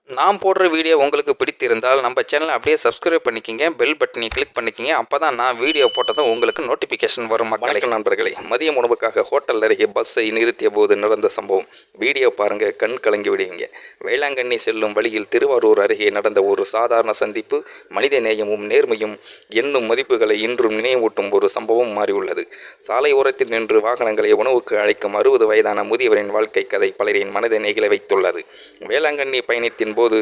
நான் போடுற வீடியோ உங்களுக்கு பிடித்திருந்தால் நம்ம சேனலை அப்படியே சப்ஸ்கிரைப் பண்ணிக்கிங்க, பெல் பட்டனை கிளிக் பண்ணிக்கிங்க. அப்போ தான் நான் வீடியோ போட்டதும் உங்களுக்கு நோட்டிஃபிகேஷன் வரும். வணக்கம் நண்பர்களே. மதியம் உணவுக்காக ஹோட்டல் அருகே பஸ்ஸை நிறுத்திய போது நடந்த சம்பவம். வீடியோ பாருங்கள், கண் கலங்கி விடுவீங்க. வேளாங்கண்ணி செல்லும் வழியில் திருவாரூர் அருகே நடந்த ஒரு சாதாரண சந்திப்பு மனித நேயமும் நேர்மையும் என்னும் மதிப்புகளை இன்றும் நினைவூட்டும் ஒரு சம்பவம் மாறியுள்ளது. சாலை ஓரத்தில் நின்று வாகனங்களை உணவுக்கு அழைக்கும் 60 வயதான முதியவரின் வாழ்க்கை கதை பலரின் மனதை நெகிழ வைத்துள்ளது. வேளாங்கண்ணி பயணத்தின் போது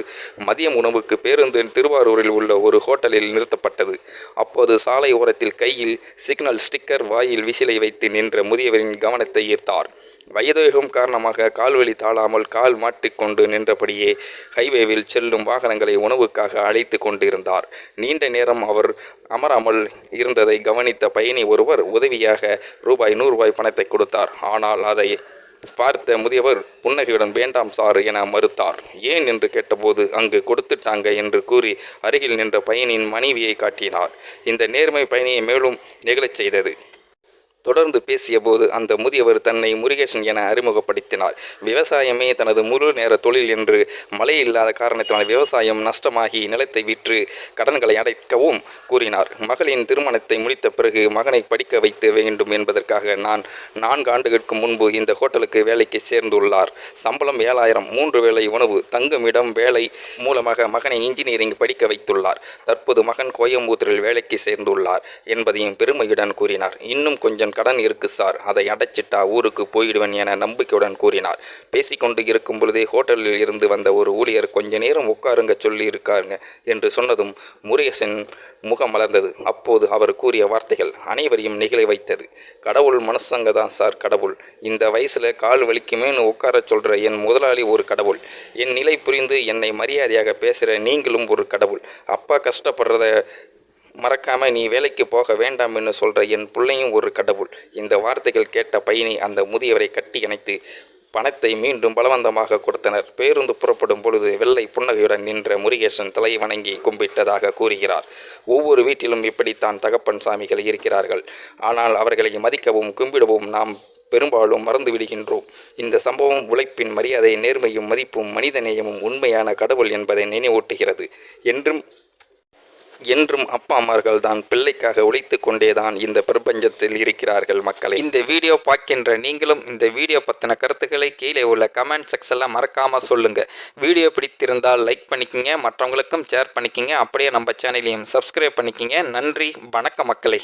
மதியம் உணவுக்கு பேருந்து திருவாரூரில் உள்ள ஒரு ஹோட்டலில் நிறுத்தப்பட்டது. அப்போது சாலை ஓரத்தில் கையில் சிக்னல் ஸ்டிக்கர் வாயில் விசிலை வைத்து நின்ற முதியவரின் கவனத்தை ஈர்த்தார். வயதுவேகம் காரணமாக கால்வழி தாழாமல் கால் மாட்டிக்கொண்டு நின்றபடியே ஹைவேவில் செல்லும் வாகனங்களை உணவுக்காக அழைத்து கொண்டிருந்தார். நீண்ட நேரம் அவர் அமராமல் இருந்ததை கவனித்த பயணி ஒருவர் உதவியாக ரூபாய் 100 பணத்தை கொடுத்தார். ஆனால் அதை பார்த்த முதியவர் புன்னகையுடன் வேண்டாம் சார் என மறுத்தார். ஏன் என்று கேட்டபோது அங்கு கொடுத்துட்டாங்க என்று கூறி அருகில் நின்ற பயணியின் மனைவியை காட்டினார். இந்த நேர்மை பயணியை மேலும் நெகிழச் செய்தது. தொடர்ந்து பேசிய போது அந்த முதியவர் தன்னை முருகேசன் என அறிமுகப்படுத்தினார். விவசாயமே தனது முழு நேர தொழில் என்று மழை இல்லாத காரணத்தினால் விவசாயம் நஷ்டமாகி நிலத்தை விற்று கடன்களை அடைக்கவும் கூறினார். மகளின் திருமணத்தை முடித்த பிறகு மகனை படிக்க வைக்க வேண்டும் என்பதற்காக 4 ஆண்டுகளுக்கு முன்பு இந்த ஹோட்டலுக்கு வேலைக்கு சேர்ந்துள்ளார். சம்பளம் 7000, 3 வேளை உணவு, தங்குமிடம், வேலை மூலமாக மகனை இன்ஜினியரிங் படிக்க வைத்துள்ளார். தற்போது மகன் கோயம்புத்தூரில் வேலைக்கு சேர்ந்துள்ளார் என்பதையும் பெருமையுடன் கூறினார். இன்னும் கொஞ்சம் கடன் இருக்கு சார், அதை அடைச்சிட்டா ஊருக்கு போயிடுவேன் என நம்பிக்கையுடன் கூறினார். பேசிக்கொண்டு இருக்கும் பொழுதே ஹோட்டலில் இருந்து வந்த ஒரு ஊழியர் கொஞ்ச நேரம் உட்காருங்க சொல்லி இருக்காருங்க என்று சொன்னதும் முருகேசன் முகம் மலர்ந்தது. அப்போது அவர் கூறிய வார்த்தைகள் அனைவரையும் நெகிழ வைத்தது. கடவுள் மனுஷங்க தான் சார் கடவுள். இந்த வயசுல கால் வலிக்குமேனு உட்கார சொல்ற என் முதலாளி ஒரு கடவுள். என் நிலை புரிந்து என்னை மரியாதையாக பேசுகிற நீங்களும் ஒரு கடவுள். அப்பா கஷ்டப்படுறத மறக்காம நீ வேலைக்கு போக வேண்டாம் என்று சொல்ற என் பிள்ளையும் ஒரு கடவுள். இந்த வார்த்தைகள் கேட்ட பயணி அந்த முதியவரை கட்டி அணைத்து பணத்தை மீண்டும் பலவந்தமாக கொடுத்தனர். பேருந்து புறப்படும் பொழுது வெள்ளை புன்னகையுடன் நின்ற முருகேசன் தலை வணங்கி கும்பிட்டதாக கூறுகிறார். ஒவ்வொரு வீட்டிலும் இப்படித்தான் தகப்பன் சாமிகள் இருக்கிறார்கள். ஆனால் அவர்களை மதிக்கவும் கும்பிடவும் நாம் பெரும்பாலும் மறந்து விடுகின்றோம். இந்த சம்பவம் உழைப்பின் மரியாதை, நேர்மையும் மதிப்பும் மனிதநேயமும் உண்மையான கடவுள் என்பதை நினைவூட்டுகிறது. என்றும் அப்பா அம்மார்கள் தான் பிள்ளைக்காக உழைத்து கொண்டேதான் இந்த பிரபஞ்சத்தில் இருக்கிறார்கள். மக்களை, இந்த வீடியோ பார்க்கின்ற நீங்களும் இந்த வீடியோ பற்றின கருத்துக்களை கீழே உள்ள கமெண்ட் செக்ஷனில் மறக்காமல் சொல்லுங்கள். வீடியோ பிடித்திருந்தால் லைக் பண்ணிக்கிங்க, மற்றவங்களுக்கும் ஷேர் பண்ணிக்கிங்க. அப்படியே நம்ம சேனலையும் சப்ஸ்கிரைப் பண்ணிக்கிங்க. நன்றி, வணக்கம் மக்களை.